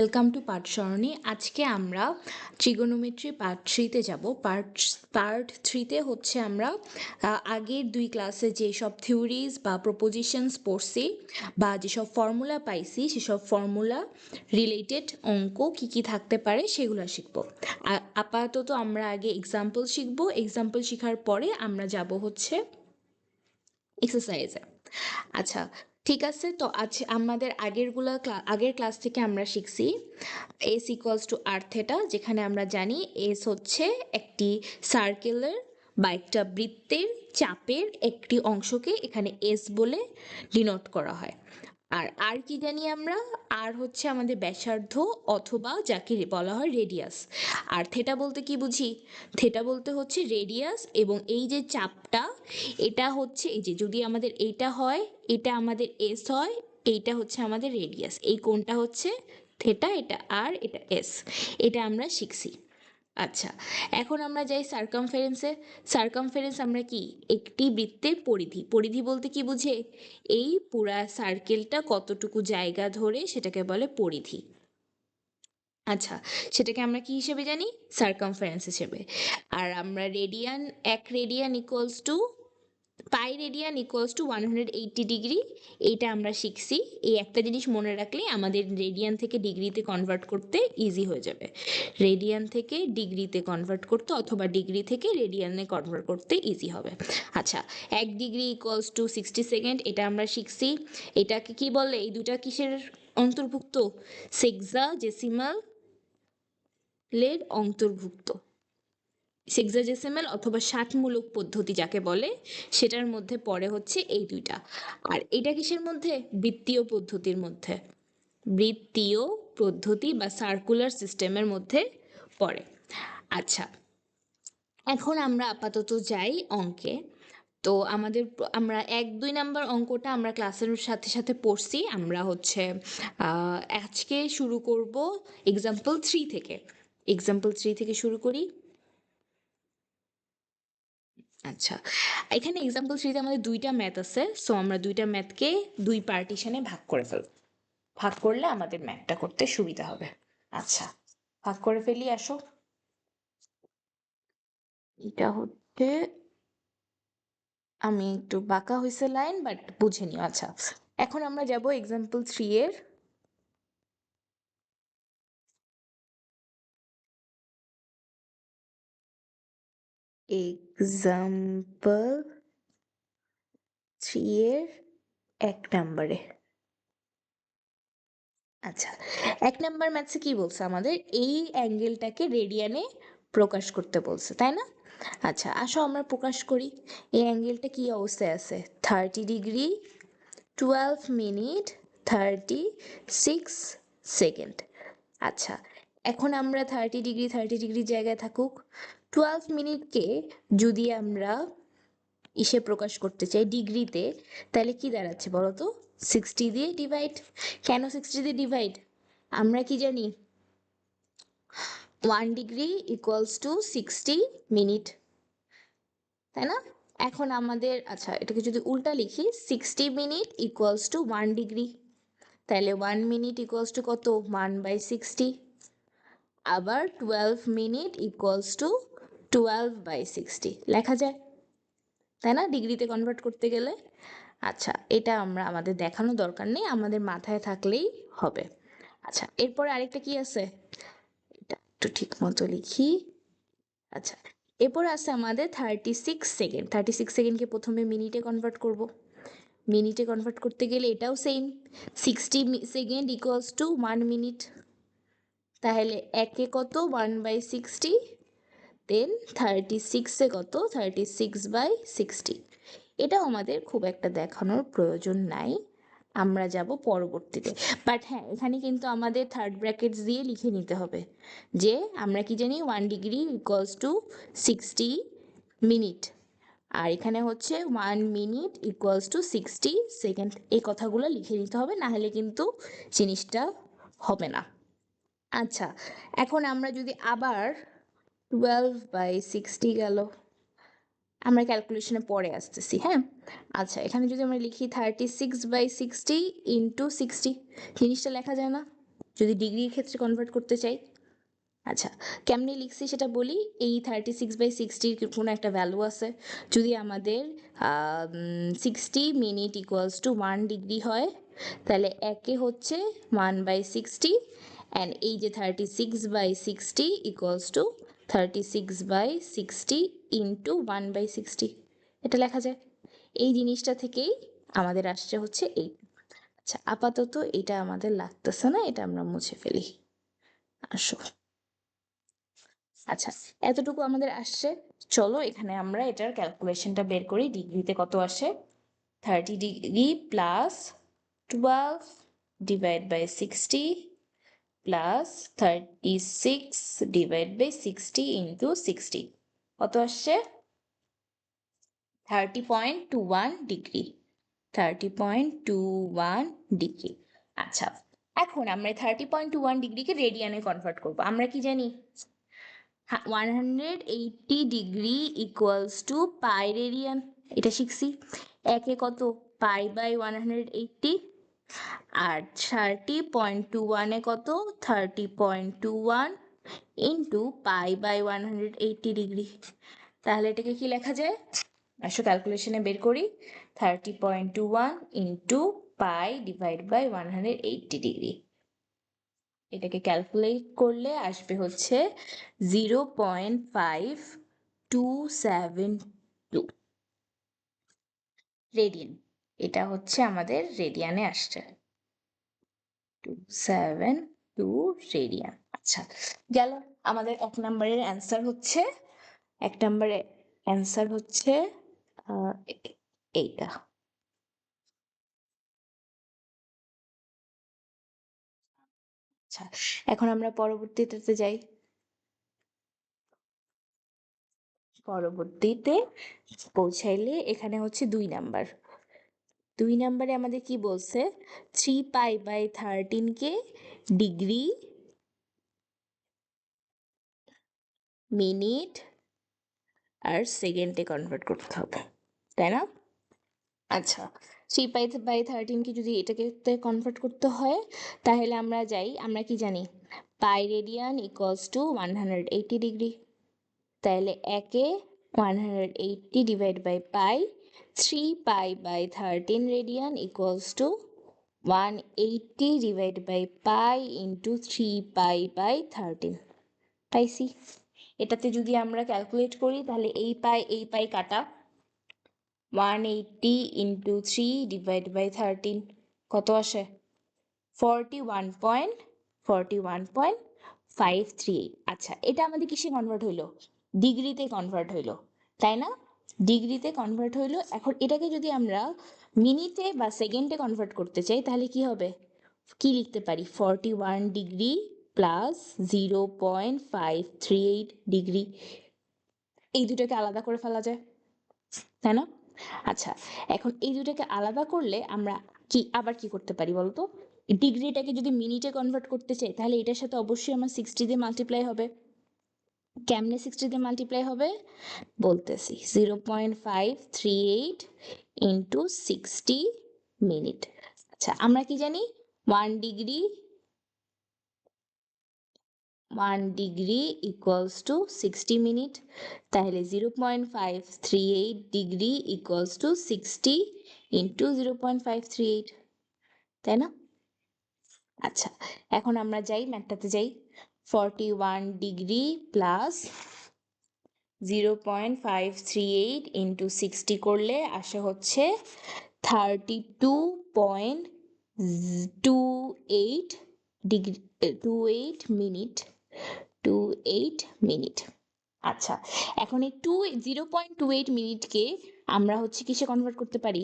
Welcome to পাঠসরণী। আজকে আমরা trigonometry part 3-তে যাব। পার্ট 3-তে হচ্ছে আমরা আগের দুই ক্লাসে যেসব থিওরিজ বা প্রপোজিশনস পড়ছি বা যেসব ফর্মুলা পাইছি সেসব ফর্মুলা রিলেটেড অঙ্ক কি কি থাকতে পারে সেগুলো শিখব। আপাতত আমরা আগে এক্সাম্পল শিখব। এক্সাম্পল শেখার পরে আমরা যাব হচ্ছে এক্সারসাইজে। আচ্ছা, ঠিক আছে। তো আজ আমাদের আগের ক্লাস থেকে আমরা শিখছি S equals to R theta, যেখানে আমরা জানি এস হচ্ছে একটি সার্কেলের বা একটা বৃত্তের চাপের একটি অংশকে এখানে এস বলে ডিনোট করা হয়। আর কি জানি আমরা, আর হচ্ছে আমাদের ব্যাসার্ধ অথবা যাকে বলা হয় রেডিয়াস। আর থেটা বলতে কি বুঝি? থেটা বলতে হচ্ছে রেডিয়াস, এবং এই যে চাপটা এটা হচ্ছে এই যে যদি আমাদের এইটা হয়, এটা আমাদের এস হয়, এইটা হচ্ছে আমাদের রেডিয়াস, এই কোণটা হচ্ছে থেটা, এটা আর এটা এস, এটা আমরা শিখছি। আচ্ছা, এখন আমরা যাই সার্কামফারেন্সে। সার্কামফারেন্স আমরা কি, একটি বৃত্তের পরিধি। পরিধি বলতে কি বুঝে? এই পুরা সার্কেলটা কতটুকু জায়গা ধরে সেটাকে বলে পরিধি। আচ্ছা, সেটাকে আমরা কি হিসেবে জানি? সার্কামফারেন্স হিসেবে। আর আমরা রেডিয়ান, এক radian equals to pi radian equals to 180 degree, এইটা আমরা শিখছি। এই একটা জিনিস মনে রাখলে আমাদের রেডিয়ান থেকে ডিগ্রিতে কনভার্ট করতে ইজি হয়ে যাবে। রেডিয়ান থেকে ডিগ্রিতে কনভার্ট করতে অথবা ডিগ্রি থেকে রেডিয়ানে কনভার্ট করতে ইজি হবে। আচ্ছা, 1 ডিগ্রি ইকুয়ালস টু 60 সেকেন্ড, এটা আমরা শিখছি। এটাকে কি বলে? এই দুটা কিসের অন্তর্ভুক্ত? সেক্সাডেসিমাল লের অন্তর্ভুক্ত। সেক্সাডেসিমাল অথবা ষাটমূলক পদ্ধতি যাকে বলে, সেটার মধ্যে পড়ে হচ্ছে এই দুইটা। আর এটা কিসের মধ্যে? বৃত্তীয় পদ্ধতির মধ্যে। বৃত্তীয় পদ্ধতি বা সার্কুলার সিস্টেমের মধ্যে পড়ে। আচ্ছা, এখন আমরা আপাতত যাই অঙ্কে। তো আমরা 1-2 নাম্বার অঙ্কটা আমরা ক্লাসের সাথে সাথে পড়ছি। আমরা হচ্ছে আজকে শুরু করব এক্সাম্পল 3 থেকে। এক্সাম্পল 3 থেকে শুরু করি। আচ্ছা, এখানে এক্সাম্পল 3-তে আমাদের দুইটা ম্যাথ আছে, সো আমরা দুইটা ম্যাথকে দুই পার্টিশনে ভাগ করে ফেলব। ভাগ করলে আমাদের ম্যাথটা করতে সুবিধা হবে। আচ্ছা, ভাগ করে ফেলি, আসো। এটা হচ্ছে, আমি একটু বাঁকা হয়েছে লাইন, বাট বুঝে নিও। আচ্ছা, এখন আমরা যাব এক্সাম্পল 3 এর এক্সাম্পল 3 এর 1 নম্বরে। আচ্ছা, 1 নাম্বার ম্যাথসে কি বলছে আমাদের? এই অ্যাঙ্গেলটাকে রেডিয়ানে প্রকাশ করতে বলছে, তাই না? আচ্ছা, আসো আমরা প্রকাশ করি। এই অ্যাঙ্গেলটা কি অবস্থায় আছে? 30 ডিগ্রি 12 মিনিট 36 সেকেন্ড। আচ্ছা, এখন আমরা 30 ডিগ্রি জায়গায় থাকুক। 12 মিনিটকে যদি আমরা ইসে প্রকাশ করতে চাই ডিগ্রিতে, তাহলে কি দাঁড়াচ্ছে বলো তো? 60 দিয়ে ডিভাইড। কেন 60 দিয়ে ডিভাইড? আমরা কি জানি? 1 ডিগ্রি ইকুয়ালস টু 60 মিনিট, তাই না? এখন আমাদের, আচ্ছা এটাকে যদি উল্টা লিখি, 60 মিনিট ইকুয়ালস টু 1 ডিগ্রি, তাহলে 1 মিনিট ইকুয়ালস টু কত? 1/60। আবার 12 মিনিট ইকুয়ালস টু 12/60 লেখা যায়, তাই না, ডিগ্রিতে কনভার্ট করতে গেলে? আচ্ছা, এটা আমাদের দেখানো দরকার নেই, আমাদের মাথায় থাকলেই হবে। আচ্ছা, এরপরে আরেকটা কি আছে, এটা একটু ঠিক মতো লিখি। আচ্ছা, এরপরে আছে আমাদের 36 সেকেন্ড। 36 সেকেন্ডকে প্রথমে মিনিটে কনভার্ট করব। মিনিটে কনভার্ট করতে গেলে এটাও same, 60 second equals to 1 minute, তাহলে একে কত? 1/60, দেন 36-এ কত? 36/60। এটাও আমাদের খুব একটা দেখানোর প্রয়োজন নাই, আমরা যাব পরবর্তীতে। বাট হ্যাঁ, এখানে কিন্তু আমাদের থার্ড ব্র্যাকেটস দিয়ে লিখে নিতে হবে যে আমরা কি জানি 1 ডিগ্রি ইকুয়ালস টু 60 মিনিট, আর এখানে হচ্ছে 1 মিনিট ইকুয়ালস টু 60 সেকেন্ড। এই কথাগুলো লিখে নিতে হবে, না হলে কিন্তু জিনিসটা হবে না। আচ্ছা, এখন আমরা যদি আবার 12/60 গেল, আমরা ক্যালকুলেশনে পরে আসতেছি, হ্যাঁ। আচ্ছা, এখানে যদি আমরা লিখি 36/60 ইন্টু 60, জিনিসটা লেখা যায় না? যদি ডিগ্রির ক্ষেত্রে কনভার্ট করতে চাই। আচ্ছা, কেমনে লিখছি সেটা বলি। এই 36/60 কোনো একটা ভ্যালু আছে। যদি আমাদের 60 মিনিট ইকুয়ালস টু 1 ডিগ্রি হয়, তাহলে একে হচ্ছে 1/60, অ্যান্ড এই যে 36/60 ইকুয়ালস টু 36/60 ইন্টু 1/60, এটা লেখা যায়। এই জিনিসটা থেকেই আমাদের আসছে হচ্ছে এই। আচ্ছা, আপাতত এটা আমাদের লাগতেছে না, এটা আমরা মুছে ফেলি। আসো, আচ্ছা, এতটুকু আমাদের আসছে। চলো এখানে আমরা এটার ক্যালকুলেশনটা বের করি। ডিগ্রিতে কত আসে? 30 degree plus 12 divide by 60 plus 36 divide by 60 into 60, কত আসছে? 30.21 ডিগ্রি। 30.21 ডিগ্রি। আচ্ছা, এখন আমরা 30.21 ডিগ্রিকে রেডিয়ানে কনভার্ট করবো। আমরা কি জানি? 180 degree equals to pi radian, এটা শিখছি। একে কত? পাই বাই 180, আর 30.21-এ কত? 30.21 ইন্টু পাই বাই 180 ডিগ্রি। তাহলে এটাকে কি লেখা যায়? আসো ক্যালকুলেশনে বের করি। 30.21 into pi divide by 180 degree. এটাকে ক্যালকুলেট করলে আসবে হচ্ছে 0.5272 রেডিয়ান। এটা হচ্ছে আমাদের রেডিয়ানে আসছে 272 রেডিয়ান। আচ্ছা, গেল। আমাদের এক নম্বরের অ্যান্সার হচ্ছে, এক নম্বরে অ্যান্সার হচ্ছে এইটা। আচ্ছা, এখন আমরা পরবর্তীতে যাই। পরবর্তীতে পৌঁছাইলে এখানে হচ্ছে 2 নাম্বার। 2 নাম্বারে আমাদের কি বলছে? 3π/13-কে ডিগ্রি, মিনিট আর সেকেন্ডে কনভার্ট করতে হবে, তাই না? আচ্ছা, 3π/13-কে যদি এটাকে কনভার্ট করতে হয়, তাহলে আমরা যাই, আমরা কি জানি? Pi radian equals to 180 degree. তাহলে একে 180 divide by pi, 3π/13 radian equals to 180 divide by pi into 3π/13। পাইছি। এটাতে যদি আমরা ক্যালকুলেট করি তাহলে এই পাই কাটা, 180 ইন্টু 3 ডিভাইড বাই 13 কত আসে? 41.538। আচ্ছা, এটা আমাদের কিসে কনভার্ট হইলো? ডিগ্রিতে কনভার্ট হইলো, তাই না? ডিগ্রিতে কনভার্ট হইলো। এখন এটাকে যদি আমরা মিনিটে বা সেকেন্ডে কনভার্ট করতে চাই, তাহলে কি হবে? কি লিখতে পারি? 41 ডিগ্রি প্লাস 0.538 ডিগ্রি, এই দুটোকে আলাদা করে ফেলা যায়, তাই না? আচ্ছা, এখন এই দুটোকে আলাদা করলে আমরা আবার কি করতে পারি বলতো? ডিগ্রিটাকে যদি মিনিটে কনভার্ট করতে চাই, তাহলে এটার সাথে অবশ্যই আমার 60 দিয়ে মাল্টিপ্লাই হবে। কেমনে 60 দিয়ে মাল্টিপ্লাই হবে বলতেছি। 0.538 ইন্টু 60 মিনিট। আচ্ছা, আমরা কি জানি? 1 ডিগ্রি ইকুয়ালস টু 60 মিনিট। তাহলে 0.538 ডিগ্রি ইকুয়ালস টু 60 ইন্টু 0.538, তাই না? আচ্ছা, এখন আমরা যাই ম্যাথটাতে যাই। 41 ডিগ্রি প্লাস 0.538 ইন্টু 60 করলে আসে হচ্ছে 32.28 ডিগ্রি, 28 মিনিট, 28 মিনিট। আচ্ছা, এখন এই 0.28 মিনিটকে আমরা হচ্ছে কিসে কনভার্ট করতে পারি?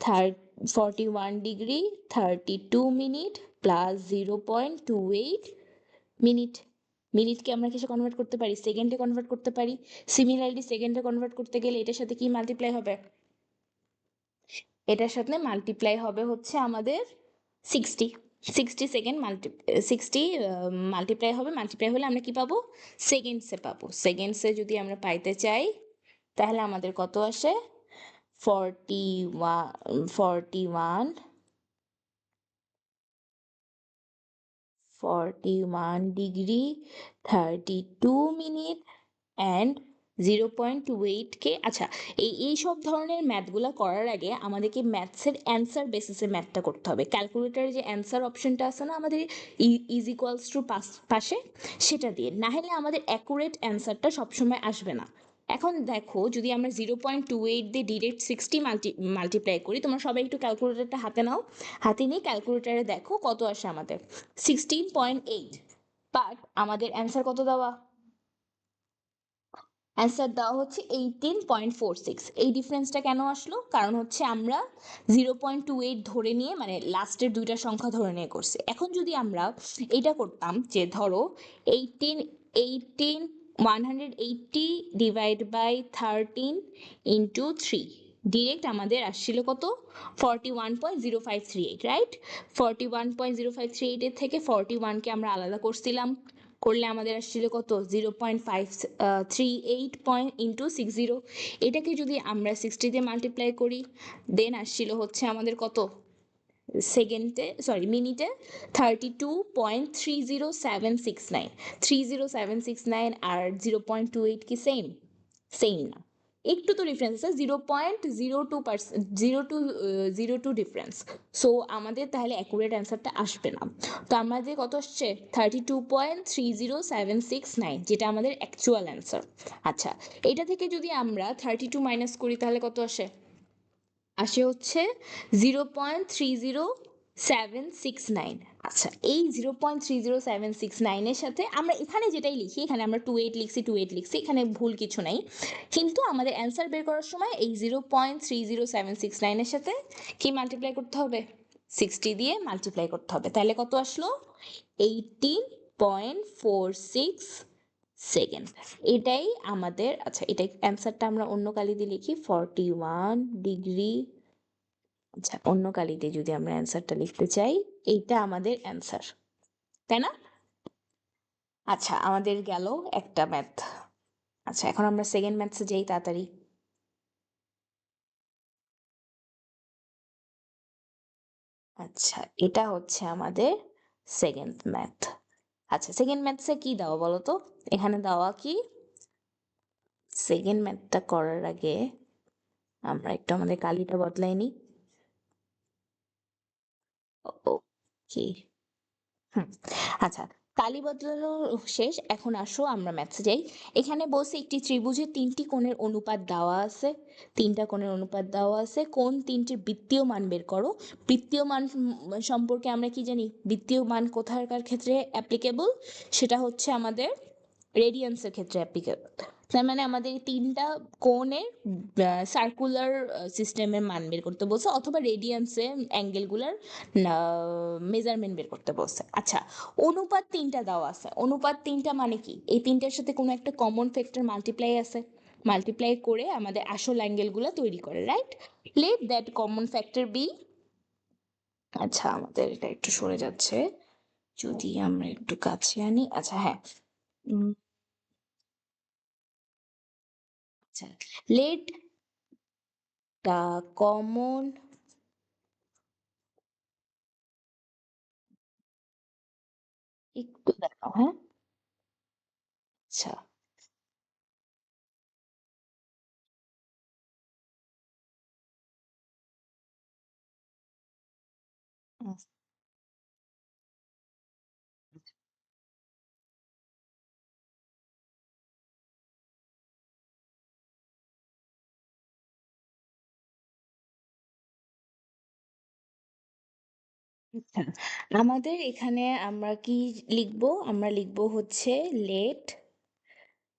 41 ডিগ্রি 32 মিনিট প্লাস 0.28 মিনিট। মিনিটকে আমরা কিসে কনভার্ট করতে পারি? সেকেন্ডে কনভার্ট করতে পারি। সিমিলারলি সেকেন্ডে কনভার্ট করতে গেলে এটার সাথে কি মাল্টিপ্লাই হবে? এটার সাথে মাল্টিপ্লাই হবে হচ্ছে আমাদের 60। 60 সেকেন্ড 60 মাল্টিপ্লাই হবে। মাল্টিপ্লাই হলে আমরা কি পাবো? সেকেন্ডসে পাবো। সেকেন্ডসে যদি আমরা পাইতে চাই, তাহলে আমাদের কত আসে? 41 41 degree 32 minute অ্যান্ড 0.28 কে। আচ্ছা, এই সব ধরনের ম্যাথগুলো করার আগে আমাদেরকে ম্যাথসের অ্যান্সার বেসিসে ম্যাথটা করতে হবে। ক্যালকুলেটারে যে অ্যান্সার অপশনটা আছে না আমাদের ইজ ইকুয়ালস টু পাশে, সেটা দিয়ে, না হলে আমাদের অ্যাকুরেট অ্যান্সারটা সবসময় আসবে না। এখন দেখো, যদি আমরা 0.28 দিয়ে ডিরেক্ট 60 মাল্টিপ্লাই করি, তোমরা সবাই একটু ক্যালকুলেটারটা হাতে নাও, হাতে নিয়ে ক্যালকুলেটারে দেখো কত আসে আমাদের। 16.8, বাট আমাদের অ্যান্সার কত দেওয়া? অ্যান্সার দেওয়া হচ্ছে 18.46। এই ডিফারেন্সটা কেন আসলো? কারণ হচ্ছে আমরা 0.28 ধরে নিয়ে, মানে লাস্টের দুইটা সংখ্যা ধরে নিয়ে করছি। এখন যদি আমরা এটা করতাম যে ধরো 180 ডিভাইড বাই 13 ইন্টু 3, ডিরেক্ট আমাদের আসছিল কত? 41.0538, রাইট? 41.0538 থেকে 41কে আমরা আলাদা করছিলাম, করলে আমাদের আসছিল কত? 0.538 ইন্টু 60। এটাকে যদি আমরা 60 দিয়ে মাল্টিপ্লাই করি, দেন আসছিল হচ্ছে আমাদের কত? সেকেন্ডে, সরি মিনিটে 32.30769। 30769 আর 0.28 কি সেম? সেম না, একটু তো ডিফারেন্স আছে, 0.02 ডিফারেন্স। সো আমাদের তাহলে অ্যাকুরেট অ্যান্সারটা আসবে না। তো আমাদের কত আসছে? 32.30769, যেটা আমাদের অ্যাকচুয়াল অ্যান্সার। আচ্ছা, এটা থেকে যদি আমরা 32 মাইনাস করি তাহলে কত আসে? আসে হচ্ছে 0.30769। আচ্ছা, এই 0.30769-এর সাথে আমরা এখানে যেটাই লিখি, এখানে আমরা 28 লিখছি, 28 লিখছি, এখানে ভুল কিছু নাই, কিন্তু আমাদের অ্যান্সার বের করার সময় এই 0.30769-এর সাথে কি মাল্টিপ্লাই করতে হবে? 60 দিয়ে মাল্টিপ্লাই করতে হবে। তাহলে কত আসলো? 18.46 সেকেন্ড। এটাই আমাদের, আচ্ছা এটাই অ্যান্সারটা আমরা অন্য কালি দিয়ে লিখি, 41 ডিগ্রি। আচ্ছা, অন্য কালিতে যদি আমরা অ্যান্সারটা লিখতে চাই, এইটা আমাদের অ্যান্সার, তাই না? আচ্ছা, আমাদের গেল একটা ম্যাথ। আচ্ছা, এখন আমরা সেকেন্ড ম্যাথসে যাই তাড়াতাড়ি। আচ্ছা, এটা হচ্ছে আমাদের সেকেন্ড ম্যাথ। আচ্ছা, সেকেন্ড ম্যাথসে কি দেওয়া বলো তো? এখানে দেওয়া কি, সেকেন্ড ম্যাথটা করার আগে আমরা একটু আমাদের কালিটা বদলাই নিই। ওকে, আচ্ছা, কালি বদলানো শেষ, এখন আসো আমরা ম্যাথসে যাই। এখানে বলছে একটি ত্রিভুজে 3টি কোণের অনুপাত দেওয়া আছে, 3টা কোণের অনুপাত দেওয়া আছে, কোণ 3টির বৃত্তীয় মান বের করো। বৃত্তীয় মান সম্পর্কে আমরা কি জানি? বৃত্তীয় মান কোথাকার ক্ষেত্রে অ্যাপ্লিকেবল? সেটা হচ্ছে আমাদের রেডিয়ান্সের ক্ষেত্রে অ্যাপ্লিকেবল। তার মানে আমাদের এই 3টা কোণের সার্কুলার সিস্টেমের মান বের করতে বলছে, অথবা রেডিয়ান্সে অ্যাঙ্গেলগুলার মেজারমেন্ট বের করতে বলছে। আচ্ছা, অনুপাত 3টা দেওয়া আছে। অনুপাত 3টা মানে কি? এই 3টার সাথে কোনো একটা কমন ফ্যাক্টর মাল্টিপ্লাই আছে, মাল্টিপ্লাই করে আমাদের আসল অ্যাঙ্গেলগুলো তৈরি করে, right? Let that common factor B. আচ্ছা, আমাদের এটা একটু সরে যাচ্ছে, যদি আমরা একটু কাছে আনি। আচ্ছা, হ্যাঁ, আচ্ছা, লেট দ্য কমন একটু দেখাও, হ্যাঁ। আচ্ছা, আচ্ছা, আমাদের এখানে আমরা কি লিখবো? আমরা লিখবো হচ্ছে let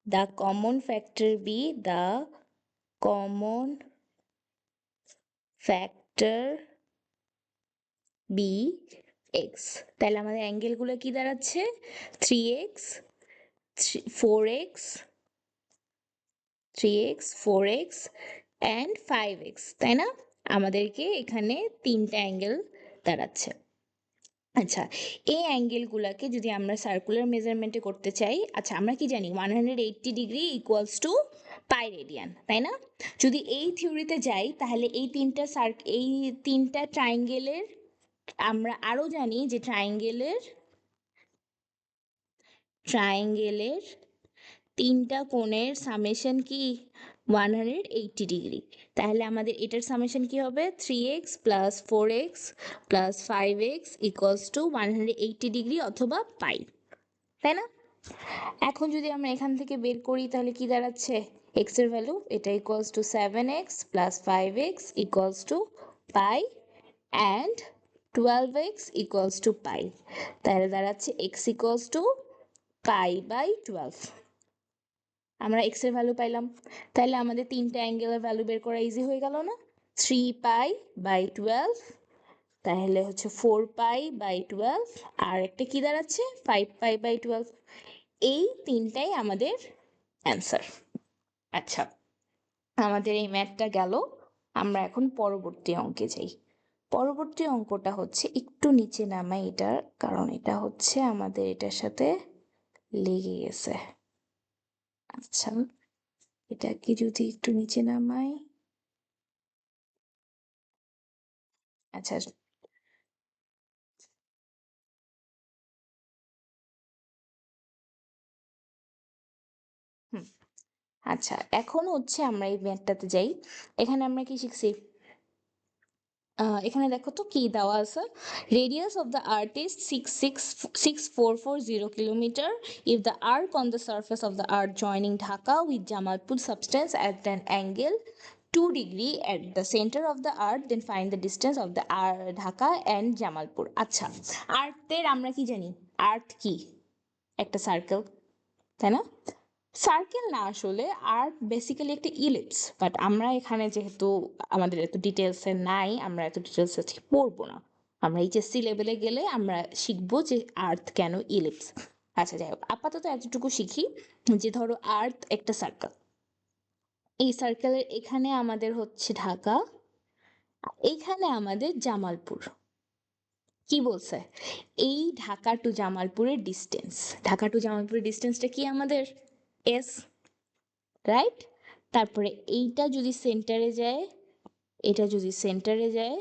the common factor B, the common factor B X. তাহলে আমাদের অ্যাঙ্গেলগুলো কি দাঁড়াচ্ছে? 3x, 4x, 3x, 4x and 5x, তাই না? আমাদেরকে এখানে 3টা অ্যাঙ্গেল দাঁড়াচ্ছে। আচ্ছা, এই অ্যাঙ্গেলগুলোকে যদি আমরা সার্কুলার মেজারমেন্টে করতে চাই, আচ্ছা আমরা কি জানি 180 degree equals to pi radian, তাই না? যদি এই থিওরিতে যাই তাহলে এই তিনটা ট্রায়াঙ্গেলের আমরা আরও জানি যে ট্রায়াঙ্গেলের ট্রায়াঙ্গেলের তিনটা কোণের সামেশন কি 180 ডিগ্রি। তাহলে আমাদের এটার সামেশন কি হবে 3x plus 4x plus 5x equals to 180 degree অথবা পাই, তাই না? এখন যদি আমরা এখান থেকে বের করি তাহলে কি দাঁড়াচ্ছে, x এর ভ্যালু এটা equals to 7x plus 5x equals to pi and 12x equals to pi. তাহলে দাঁড়াচ্ছে x equals to pi by 12। আমরা x এর ভ্যালু পাইলাম, তাহলে আমাদের তিনটা অ্যাঙ্গেলের ভ্যালু বের করা ইজি হয়ে গেল না? 3 পাই বাই 12, তাহলে হচ্ছে 4 পাই বাই 12, আর একটা কি দাঁড়াচ্ছে 5 পাই বাই 12। এই তিনটাই আমাদের অ্যান্সার। আচ্ছা, আমাদের এই ম্যাথটা গেল। আমরা এখন পরবর্তী অঙ্কে যাই। পরবর্তী অঙ্কটা হচ্ছে একটু নিচে নামাই এটার, কারণ এটা হচ্ছে আমাদের এটার সাথে লেগে গেছে। আচ্ছা, এটাকে যদি একটু নিচে নামাই, আচ্ছা হুম আচ্ছা, এখন হচ্ছে আমরা এই ম্যাথটাতে যাই। এখানে আমরা কি শিখছি, এখানে দেখো তো কি দেওয়া আছে, radius of the earth is 66440 kilometre if the arc on the surface of the earth joining Dhaka with Jamalpur substance at an angle 2 degree at the center of the earth, then find the distance of the Dhaka and Jamalpur. আচ্ছা, আর্থের আমরা কি জানি, আর্থ কি একটা circle, তাই না? Circle না, আসলে আর্ট বেসিক্যালি একটা ইলিপস, বাট আমরা এখানে যেহেতু আমাদের এত ডিটেলসে নাই, আমরা এত ডিটেলসে পড়বো না। আমরা এইচএসসি লেভেলে গেলে আমরা শিখবো যে আর্থ কেন ইলিপস। আচ্ছা যাই হোক, আপাতত এতটুকু শিখি যে ধরো আর্থ একটা সার্কেল, এই সার্কেলের এখানে আমাদের হচ্ছে ঢাকা, এইখানে আমাদের জামালপুর। কি বলছে, এই ঢাকা টু জামালপুরের ডিস্টেন্স, ঢাকা টু জামালপুরের ডিস্টেন্সটা কি আমাদের এস, রাইট? তারপরে এইটা যদি সেন্টারে যায়, এটা যদি সেন্টারে যায়,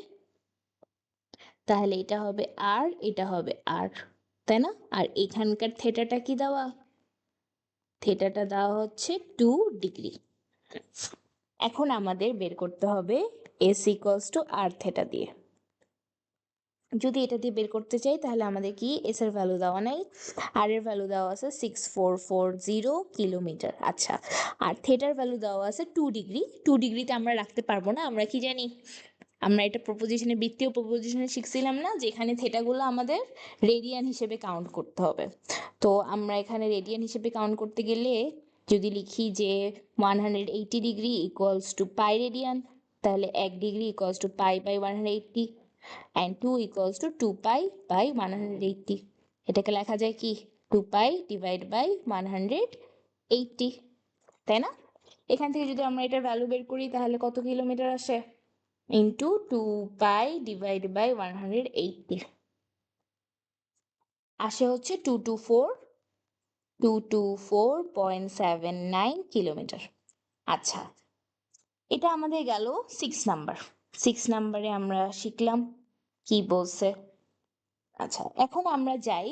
তাহলে এটা হবে আর, এটা হবে আর, তাই না? আর এখানকার থেটাটা কি দেওয়া, থেটাটা দেওয়া হচ্ছে 2 ডিগ্রি। এখন আমাদের বের করতে হবে S equals to R theta দিয়ে। যদি এটা দিয়ে বের করতে চাই তাহলে আমাদের কি এস এর ভ্যালু দেওয়া নাই, আর এর ভ্যালু দেওয়া আছে 6440 কিলোমিটার। আচ্ছা, আর থেটার ভ্যালু দেওয়া আছে 2 ডিগ্রি। 2 ডিগ্রিতে আমরা রাখতে পারবো না, আমরা কি জানি, আমরা এটা প্রপোজিশনে, বৃত্তীয় প্রপোজিশনে শিখছিলাম না যে এখানে থেটাগুলো আমাদের রেডিয়ান হিসেবে কাউন্ট করতে হবে। তো আমরা এখানে রেডিয়ান হিসেবে কাউন্ট করতে গেলে যদি লিখি যে 180 degree equals to pi radian, তাহলে 1 degree equals to pi by 180 and 2 equals to 2 pi by 180। এটাকে লেখা যায় কি 2 pi divide by 180, তাই না? এখান থেকে যদি আমরা এটার ভ্যালু বের করি তাহলে কত কিলোমিটার আসে, ইন্টু 2 pi divide by 180 আসে হচ্ছে 224.79 কিলোমিটার। আচ্ছা, এটা আমাদের গেল 6 নাম্বার। 6 নাম্বারে আমরা শিখলাম কি বলছে। আচ্ছা, এখন আমরা যাই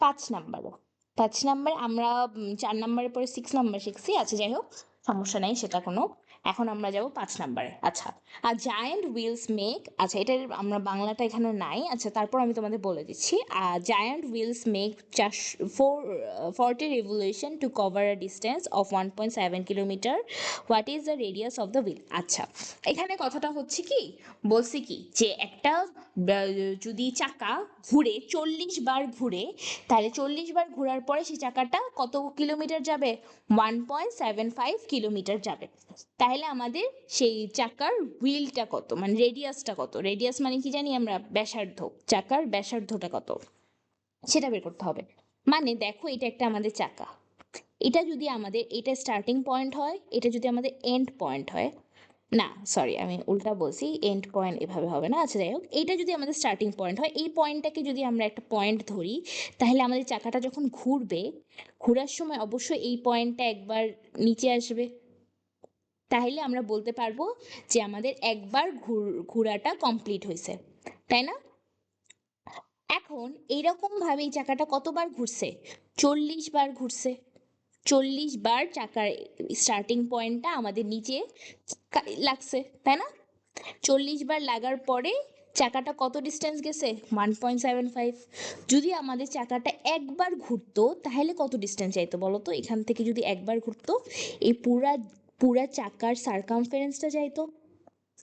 5 নাম্বারে। 5 নাম্বার আমরা 4 নাম্বারের পরে 6 নাম্বার শিখছি। আচ্ছা যাই হোক, সমস্যা নাই সেটা কোনো। এখন আমরা যাব 5 নাম্বারে। আচ্ছা, আর জায়ান্ট হুইলস মেক, আচ্ছা এটার আমরা বাংলাটা এখানে নাই, আচ্ছা তারপর আমি তোমাদের বলে দিচ্ছি। Giant wheels make 40 revolution to cover a distance of 1.7 kilometre, what is the radius of the wheel. আচ্ছা, এখানে কথাটা হচ্ছে কি, বলছি কি যে একটা যদি চাকা ঘুরে 40 বার ঘুরে, তাহলে 40 বার ঘোরার পরে সেই চাকাটা কত কিলোমিটার যাবে, 1.75 কিলোমিটার যাবে। তাহলে আমাদের সেই চাকার হুইলটা কত, মানে রেডিয়াসটা কত, রেডিয়াস মানে কি জানি আমরা, ব্যাসার্ধ, চাকার ব্যাসার্ধটা কত সেটা বের করতে হবে। মানে দেখো এটা একটা আমাদের চাকা, এটা যদি আমাদের, এটা স্টার্টিং পয়েন্ট হয়, এটা যদি আমাদের এন্ড পয়েন্ট হয়, না সরি আমি উল্টা বলছি, এন্ড পয়েন্ট এভাবে হবে না। আচ্ছা যাই হোক, এইটা যদি আমাদের স্টার্টিং পয়েন্ট হয়, এই পয়েন্টটাকে যদি আমরা একটা পয়েন্ট ধরি, তাহলে আমাদের চাকাটা যখন ঘুরবে, ঘোরার সময় অবশ্যই এই পয়েন্টটা একবার নিচে আসবে, তাহলে আমরা বলতে পারবো যে আমাদের একবার ঘোরাটা কমপ্লিট হয়েছে, তাই না? এখন এইরকম ভাবে এই চাকাটা কতবার ঘুরছে? 40 বার ঘুরছে। 40 বার চাকার স্টার্টিং পয়েন্টটা আমাদের নিচে লাগছে, তাই না? 40 বার লাগার পরে চাকাটা কত ডিস্টেন্স গেছে? 1.75। যদি আমাদের চাকাটা একবার ঘুরতো তাহলে কত ডিস্টেন্স যাইতো বলো তো? এখান থেকে যদি একবার ঘুরতো এই পুরা পুরা চাকার সার্কামফারেন্সটা যাইতো,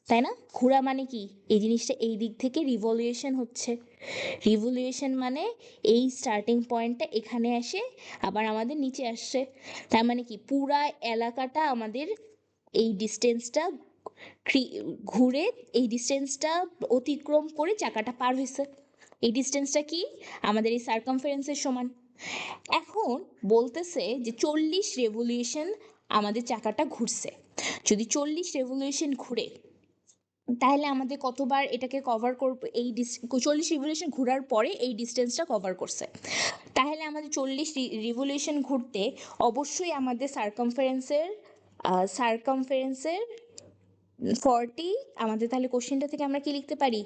তাই না? ঘোরা মানে কি? এই জিনিসটা এই দিক থেকে রিভলিউশন হচ্ছে। রিভলিউশন মানে এই স্টার্টিং পয়েন্টটা এখানে আসে আবার আমাদের নিচে আসছে। তার মানে কি পুরা এলাকাটা আমাদের এই ডিস্টেন্সটা ঘুরে এই ডিস্টেন্সটা অতিক্রম করে চাকাটা পার হয়েছে। এই ডিস্টেন্সটা কি? আমাদের এই সার্কামফারেন্সের সমান। এখন বলতেছে যে 40 রেভলিউশন আমাদের চাকাটা ঘুরছে। যদি 40 রেভলিউশন ঘুরে তাহলে আমাদের কতবার এটাকে কভার করবো? এই 40 রিভলিউশন ঘোরার পরে এই ডিস্টেন্সটা কভার করছে। তাহলে আমাদের 40 রিভলিউশন ঘুরতে অবশ্যই আমাদের সার্কামফারেন্সের 40, আমাদের তাহলে কোশ্চেনটা থেকে আমরা কি লিখতে পারি?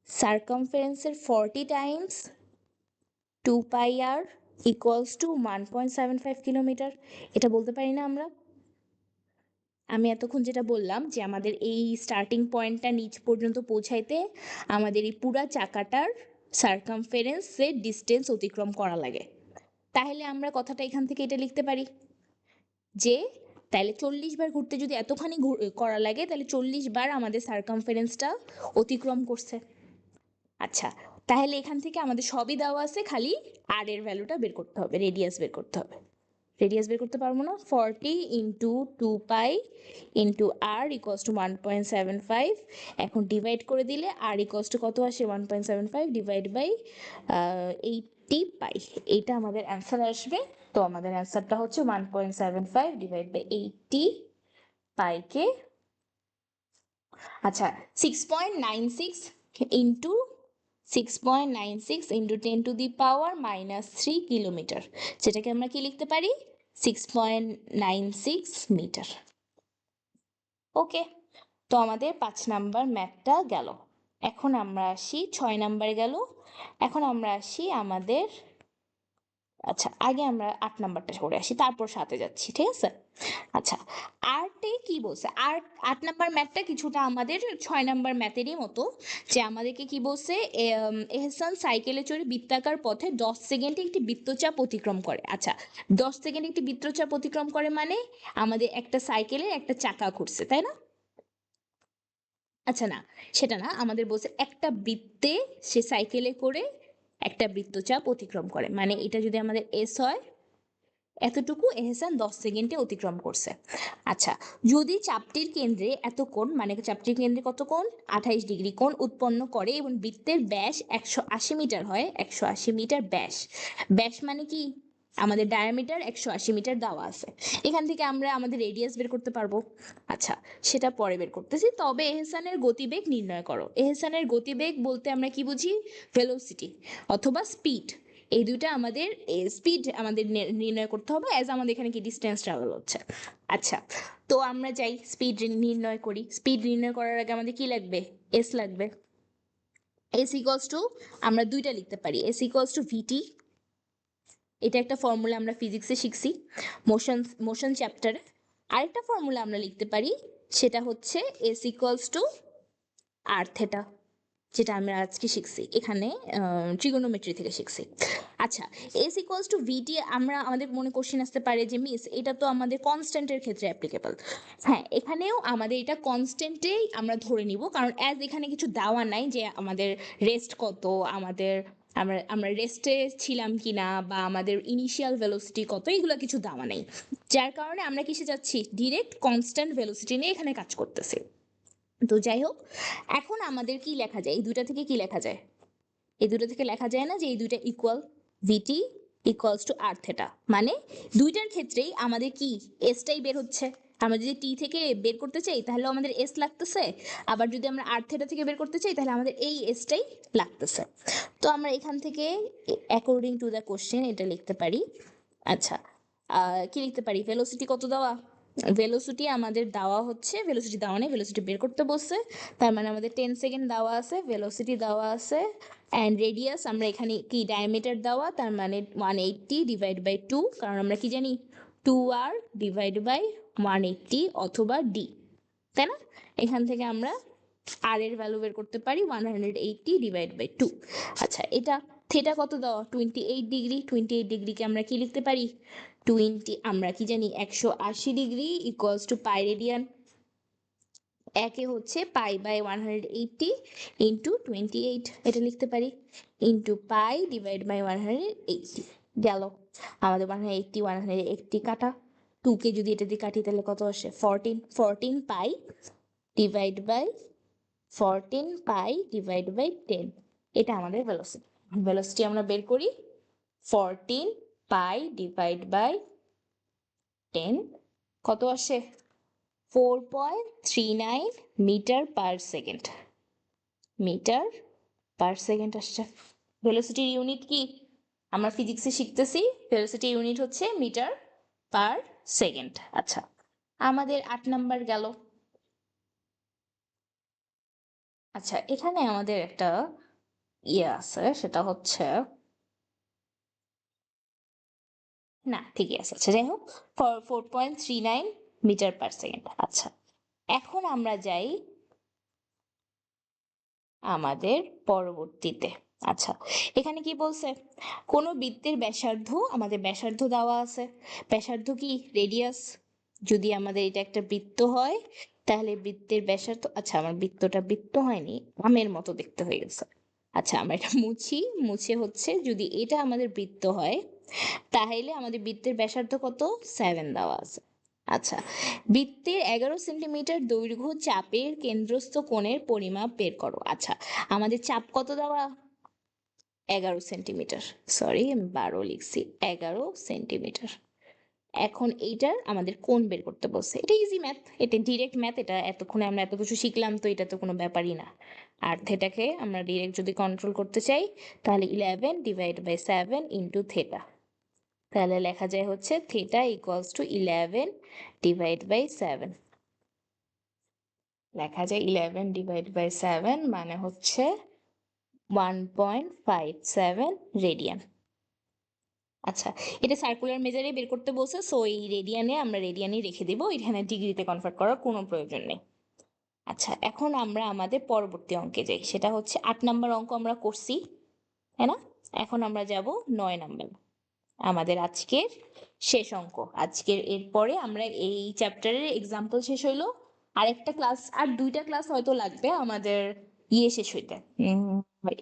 সার্কামফারেন্সের 40 Times 2πr equals to 1.75 kilometre. এটা বলতে পারি না আমরা? আমি এতক্ষণ যেটা বললাম যে আমাদের এই স্টার্টিং পয়েন্টটা নিচ পর্যন্ত পৌঁছাইতে আমাদের এই পুরা চাকাটার সার্কামফারেন্সের ডিস্টেন্স অতিক্রম করা লাগে। তাহলে আমরা কথাটা এখান থেকে এটা লিখতে পারি যে তাহলে 40 বার ঘুরতে যদি এতখানি করা লাগে তাহলে 40 বার আমাদের সার্কামফারেন্সটা অতিক্রম করছে। আচ্ছা, তাহলে এখান থেকে আমাদের সবই দেওয়া আছে, খালি আর এর ভ্যালুটা বের করতে হবে, রেডিয়াস বের করতে হবে। রেডিয়াস বের করতে পারবো না? 40 ইন্টু 2π ইন্টু আর ইকুয়ালস টু 1.75। এখন ডিভাইড করে দিলে আর ইকুয়ালস টু কত আসে? 1.75 ডিভাইড বাই 80π। এইটা আমাদের অ্যান্সার আসবে। তো আমাদের অ্যান্সারটা হচ্ছে 1.75 ডিভাইড বাই 80π কে আচ্ছা 6.96 ইন্টু 6.96 × 10⁻³ কিলোমিটার, যেটাকে আমরা কি লিখতে পারি? 6.96 মিটার। ওকে, তো আমাদের 5 নাম্বার ম্যাথটা গেল। এখন আমরা আসি 6 নাম্বারে গেল। এখন আমরা আসি আমাদের, আচ্ছা আগে আমরা 8 নাম্বারটা করে আসি, তারপর 7-এ যাচ্ছি, ঠিক আছে? আচ্ছা, আর্টে কি বলছে? 8 নাম্বার ম্যাথটা কিছুটা আমাদের 6 নাম্বার ম্যাথেরই মতো, যে আমাদেরকে কি বলছে? এহসান সাইকেলে চড়ে বৃত্তাকার পথে 10 সেকেন্ডে একটি বৃত্তচাপ অতিক্রম করে। আচ্ছা, 10 সেকেন্ডে একটি বৃত্তচাপ অতিক্রম করে মানে আমাদের একটা সাইকেলের একটা চাকা ঘুরছে, তাই না? আচ্ছা না, সেটা না, আমাদের বলছে একটা বৃত্তে সে সাইকেলে করে একটা বৃত্তচাপ অতিক্রম করে, মানে এটা যদি আমাদের এস হয়, এতটুকু এহসান 10 সেকেন্ডে অতিক্রম করছে। আচ্ছা, যদি চাপটির কেন্দ্রে এত কোণ, মানে চাপটির কেন্দ্রে কত কোণ? 28 ডিগ্রি কোণ উৎপন্ন করে এবং বৃত্তের ব্যাস 180 মিটার হয়, 180 মিটার ব্যাস। ব্যাস মানে কি? আমাদের ডায়ামিটার 180 মিটার দেওয়া আছে। এখান থেকে আমরা আমাদের রেডিয়াস বের করতে পারবো। আচ্ছা, সেটা পরে বের করতেছি। তবে এহসানের গতিবেগ নির্ণয় করো। এহসানের গতিবেগ বলতে আমরা কি বুঝি? ভেলোসিটি অথবা স্পিড। এই দুইটা আমাদের স্পিড আমাদের নির্ণয় করতে হবে, অ্যাজ আমাদের এখানে কি ডিস্টেন্স ট্রাভেল হচ্ছে। আচ্ছা, তো আমরা যাই স্পিড নির্ণয় করি। স্পিড নির্ণয় করার আগে আমাদের কি লাগবে? এস লাগবে। এস ইকুয়ালস টু, আমরা দুইটা লিখতে পারি, এস ইকুয়ালস টু ভিটি। এটা একটা ফর্মুলা আমরা ফিজিক্সে শিখছি, মোশন চ্যাপ্টারে। আরেকটা ফর্মুলা আমরা লিখতে পারি, সেটা হচ্ছে S equals to R theta, যেটা আমরা আজকে শিখছি এখানে, ট্রিগোনোমেট্রি থেকে শিখছি। আচ্ছা, এস ইকুয়ালস টু ভিটি, আমরা আমাদের মনে কোশ্চেন আসতে পারে যে মিস এটা তো আমাদের কনস্ট্যান্টের ক্ষেত্রে অ্যাপ্লিকেবল। হ্যাঁ, এখানেও আমাদের এটা কনস্ট্যান্টেই আমরা ধরে নিব, কারণ অ্যাজ এখানে কিছু দেওয়া নাই যে আমাদের রেস্ট কত, আমাদের আমরা আমরা রেস্টে ছিলাম কিনা, বা আমাদের ইনিশিয়াল ভেলোসিটি কত, এগুলো কিছু দেওয়া নেই। যার কারণে আমরা কিসে যাচ্ছি? ডিরেক্ট কনস্ট্যান্ট ভেলোসিটি নিয়ে এখানে কাজ করতেছি। তো যাই হোক, এখন আমাদের কি লেখা যায়? এই দুইটা থেকে কি লেখা যায়? এই দুটো থেকে লেখা যায় না যে এই দুইটা equal? VT equals to R theta, মানে দুইটার ক্ষেত্রেই আমাদের কি এসটাই বের হচ্ছে। আমরা যদি টি থেকে বের করতে চাই তাহলে আমাদের এস লাগতেছে, আবার যদি আমরা আর থেটা থেকে বের করতে চাই তাহলে আমাদের এই এসটাই লাগতেছে। তো আমরা এখান থেকে অ্যাকর্ডিং টু দ্য কোশ্চেন এটা লিখতে পারি। আচ্ছা, কি লিখতে পারি? ভেলোসিটি কত দেওয়া? ভেলোসিটি আমাদের দেওয়া হচ্ছে, ভেলোসিটি দেওয়া নেই, ভেলোসিটি বের করতে বলছে। তার মানে আমাদের 10 সেকেন্ড দেওয়া আছে, ভেলোসিটি দেওয়া আছে, অ্যান্ড রেডিয়াস আমরা এখানে কি ডায়ামিটার দেওয়া, তার মানে 180 ডিভাইড বাই 2, কারণ আমরা কি জানি 2r ডিভাইড বাই 180 অথবা d, তাই না? এখান থেকে আমরা আর এর ভ্যালু বের করতে পারি 180 ডিভাইড বাই 2। আচ্ছা, এটা থিটা কত দেওয়া 28 ডিগ্রি, 28 ডিগ্রিকে আমরা কি লিখতে পারি 20, আমরা কি জানি 180 degree equals to pi radian, একে হচ্ছে পাই বাই 180 ইন্টু 28 এটা লিখতে পারি, ইন্টু পাই ডিভাইড বাই 180 গেল আমাদের 180 180 কাটা, 2কে যদি এটা দিয়ে কাটি তাহলে কত আসে 14 pi divide by 14 pi divide by 10, এটা আমাদের ভেলোসিটি। ভেলোসিটি আমরা বের করি 14 পাই ডিভাইড বাই 10, কত আসে 4.39 metre per second, metre per second আসছে। ভেলোসিটির ইউনিট কি আমরা ফিজিক্সে শিখতেছি, ভেলোসিটির ইউনিট হচ্ছে মিটার পার সেকেন্ড। আচ্ছা, আমাদের 8 নাম্বার গেল। আচ্ছা, এখানে আমাদের একটা ইয়ে আছে, সেটা হচ্ছে না ঠিকই আছে, আচ্ছা যাই হোক 4.39 মিটার পার সেকেন্ড। আচ্ছা, এখন আমরা যাই আমাদের পরবর্তীতে। আচ্ছা, এখানে কি বলছে কোনো বৃত্তের ব্যাসার্ধ, আমাদের ব্যাসার্ধ দেওয়া আছে, ব্যাসার্ধ কি রেডিয়াস, যদি আমাদের এটা একটা বৃত্ত হয় তাহলে বৃত্তের ব্যাসার্ধ, আচ্ছা আমার বৃত্তটা বৃত্ত হয়নি, আমের মতো দেখতে হয়ে গেছে। আচ্ছা, আমরা এটা মুছি, মুছে হচ্ছে যদি এটা আমাদের বৃত্ত হয় তাহলে আমাদের বৃত্তের ব্যাসার্ধ কত 7 দেওয়া আছে। আচ্ছা, বৃত্তের 11 সেন্টিমিটার দৈর্ঘ্য চাপের কেন্দ্রস্থ কোণের পরিমাপ বের করো। আচ্ছা, আমাদের চাপ কত দেওয়া 11 সেন্টিমিটার, সরি আমি 12 লিখছি, 11 সেন্টিমিটার। এখন এইটার আমাদের কোণ বের করতে বলছে, এটা ইজি ম্যাথ, এটা ডিরেক্ট ম্যাথ, এটা এতক্ষণে আমরা এত কিছু শিখলাম তো এটা তো কোনো ব্যাপারই না। আর থেটাকে আমরা ডিরেক্ট যদি কন্ট্রোল করতে চাই তাহলে 11 ডিভাইড বাই 7 ইন্টু থেটা, তাহলে লেখা যায় হচ্ছে theta equals to 11 divide by 7, লেখা যায় 11 ডিভাইড বাই 7 মানে হচ্ছে 1.57 রেডিয়ান। আচ্ছা, এটা সার্কুলার মেজারে বের করতে বলছে, সো এই রেডিয়ানে আমরা রেডিয়ানই রেখে দিব, এখানে ডিগ্রিতে কনভার্ট করার কোনো প্রয়োজন নেই। আচ্ছা, এখন আমরা আমাদের পরবর্তী অঙ্কে যাই, সেটা হচ্ছে 8 নাম্বার অঙ্ক আমরা করছি, তাই না? এখন আমরা যাব 9 নাম্বার, আমাদের আজকের শেষ অঙ্ক। আজকের এরপরে আমরা এই চ্যাপ্টারের এক্সাম্পল শেষ হইলো, আরেকটা ক্লাস আর 2টা ক্লাস হয়তো লাগবে আমাদের ইয়ে শেষ হইতে,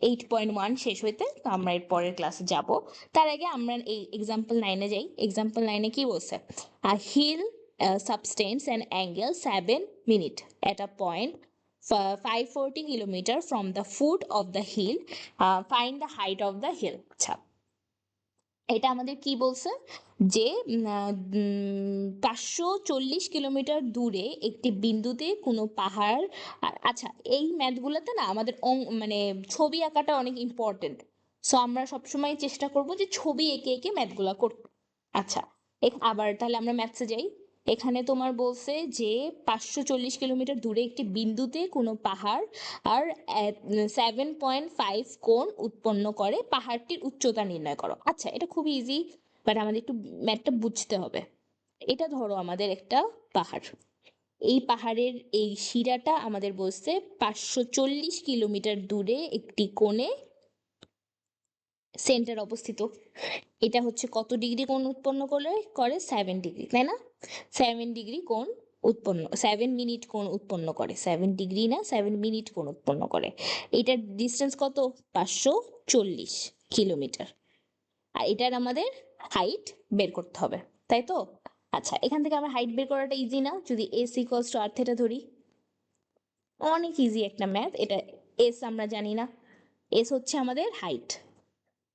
8.1 শেষ হইতে, তো আমরা এর পরের ক্লাসে যাব। তার আগে আমরা এই এক্সাম্পল 9-এ যাই। এক্সাম্পল 9-এ কি বলছে, hill subtends an angle 7 minute at a point 540 kilometer from the foot of the hill, find the height of the hill। আচ্ছা, এটা আমাদের কি বলছে যে 540 কিলোমিটার দূরে একটি বিন্দুতে কোনো পাহাড়, আচ্ছা এই ম্যাথগুলোতে না আমাদের মানে ছবি আঁকাটা অনেক ইম্পর্টেন্ট, সো আমরা সবসময় চেষ্টা করব যে ছবি এঁকে এঁকে ম্যাথগুলো করতে। আচ্ছা, আবার তাহলে আমরা ম্যাথসে যাই। এখানে তোমার বলছে যে 540 কিলোমিটার দূরে একটি বিন্দুতে কোনো পাহাড় আর 7.5 কোণ উৎপন্ন করে, পাহাড়টির উচ্চতা নির্ণয় করো। আচ্ছা, এটা খুবই ইজি, বাট আমাদের একটু ম্যাথটা বুঝতে হবে। এটা ধরো আমাদের একটা পাহাড়, এই পাহাড়ের এই শিরাটা আমাদের বলছে 540 কিলোমিটার দূরে একটি কোণে সেন্টার অবস্থিত। এটা হচ্ছে কত ডিগ্রি কোণ উৎপন্ন করে 7 ডিগ্রি, তাই না? 7 ডিগ্রি কোণ উৎপন্ন, 7 মিনিট কোণ উৎপন্ন করে, 7 ডিগ্রি না 7 মিনিট কোণ উৎপন্ন করে। এটার ডিস্টেন্স কত 540 কিলোমিটার, আর এটার আমাদের হাইট বের করতে হবে, তাই তো? আচ্ছা, এখান থেকে আমরা হাইট বের করাটা ইজি না, যদি S equals to R theta ধরি, অনেক ইজি একটা ম্যাথ এটা। এস আমরা জানি না, এস হচ্ছে আমাদের হাইট,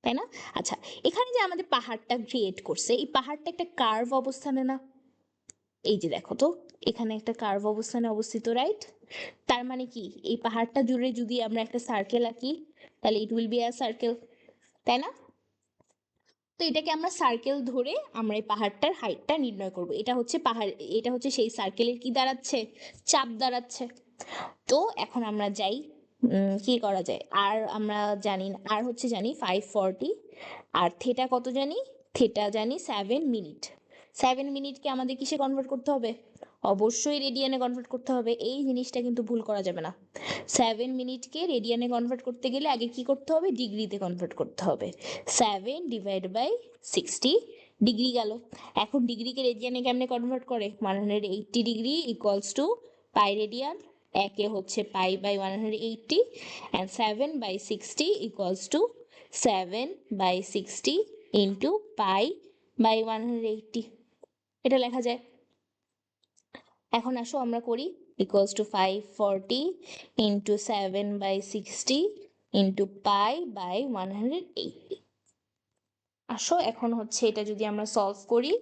তাই না? আচ্ছা, এখানে যে আমাদের পাহাড়টা ক্রিয়েট করছে, এই পাহাড়টা একটা কার্ভ অবস্থানে না, এই যে দেখো তো এখানে একটা কার্ভ অবস্থানে অবস্থিত, রাইট? তার মানে কি এই পাহাড়টা জুড়ে যদি আমরা একটা সার্কেল আঁকি তাহলে it will be a circle, তাই না? তো এটাকে আমরা সার্কেল ধরে আমরা এই পাহাড়টার হাইটটা নির্ণয় করব। এটা হচ্ছে পাহাড়, এটা হচ্ছে সেই সার্কেলের কি দাঁড়াচ্ছে, চাপ দাঁড়াচ্ছে। তো এখন আমরা যাই, কি করা যায়, আর আমরা জানি না, আর হচ্ছে জানি 540, আর থেটা কত জানি, থেটা জানি 7 মিনিট। 7 মিনিটকে আমাদের কিসে কনভার্ট করতে হবে, অবশ্যই রেডিয়ানে কনভার্ট করতে হবে, এই জিনিসটা কিন্তু ভুল করা যাবে না। 7 মিনিটকে রেডিয়ানে কনভার্ট করতে গেলে আগে কি করতে হবে, ডিগ্রিতে কনভার্ট করতে হবে। 7 / 60 ডিগ্রি গেল। এখন ডিগ্রিকে রেডিয়ানে কেমনে কনভার্ট করে, 180 degree equals to pi radian, একে হচ্ছে পাই/180, অ্যান্ড 7/60 ইকুয়ালস টু 7/60 ইন্টু পাই/180, এটা লেখা যায়। এখন আসো আমরা করি, ইকুয়ালস টু 540 ইন্টু 7/60 ইন্টু পাই/180। আসো এখন হচ্ছে এটা যদি আমরা সলভ করি,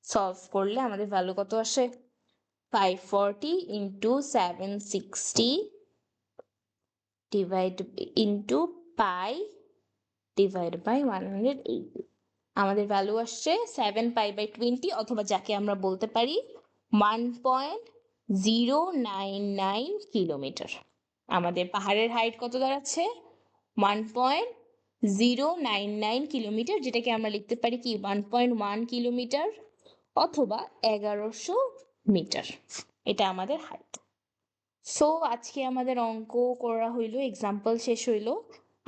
সলভ করলে আমাদের ভ্যালু কত আসে, 540 into 760 divide into pi divide by 180, আমাদের ভ্যালু আসছে 7 পাই/20, অথবা যাকে আমরা বলতে পারি 1.099 কিলোমিটার। আমাদের পাহাড়ের হাইট কত দাঁড়াচ্ছে, 1.099 কিলোমিটার, যেটাকে আমরা লিখতে পারি কি 1.1 কিলোমিটার অথবা 1100 মিটার, এটা আমাদের হাইট। সো আজকে আমাদের অঙ্ক করা হইলো, এক্সাম্পল শেষ হইলো,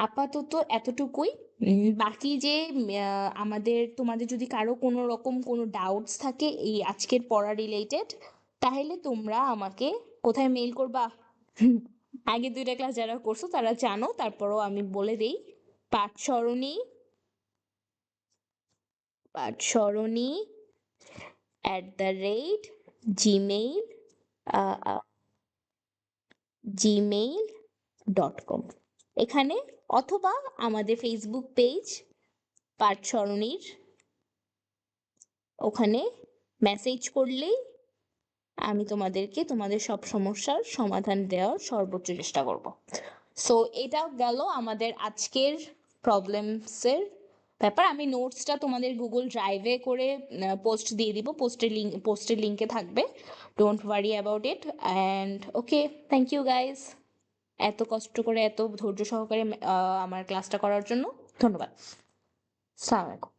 আপাতত এতটুকুই। বাকি যে আমাদের, তোমাদের যদি কারো কোনো রকম কোনো ডাউটস থাকে এই আজকের পড়া রিলেটেড, তাহলে তোমরা আমাকে কোথায় মেইল করবা, আগে 2টা ক্লাস যারা করছো তারা জানো, তারপরও আমি বলে দেই, পাঠসরণী পাঠসরণী @gmail gmail.com, এখানে, অথবা আমাদের ফেসবুক পেজ পাঠসরণীর, ওখানে মেসেজ করলেই আমি তোমাদেরকে তোমাদের সব সমস্যার সমাধান দেওয়ার সর্বোচ্চ চেষ্টা করব। সো এটা গেল আমাদের আজকের প্রবলেমসের ব্যাপার। আমি নোটসটা তোমাদের গুগল ড্রাইভে করে পোস্ট দিয়ে দিব, পোস্টের লিঙ্কে থাকবে, don't worry about it. And okay, thank you guys, এত কষ্ট করে এত ধৈর্য সহকারে আমার ক্লাসটা করার জন্য ধন্যবাদ। আসসালামু আলাইকুম।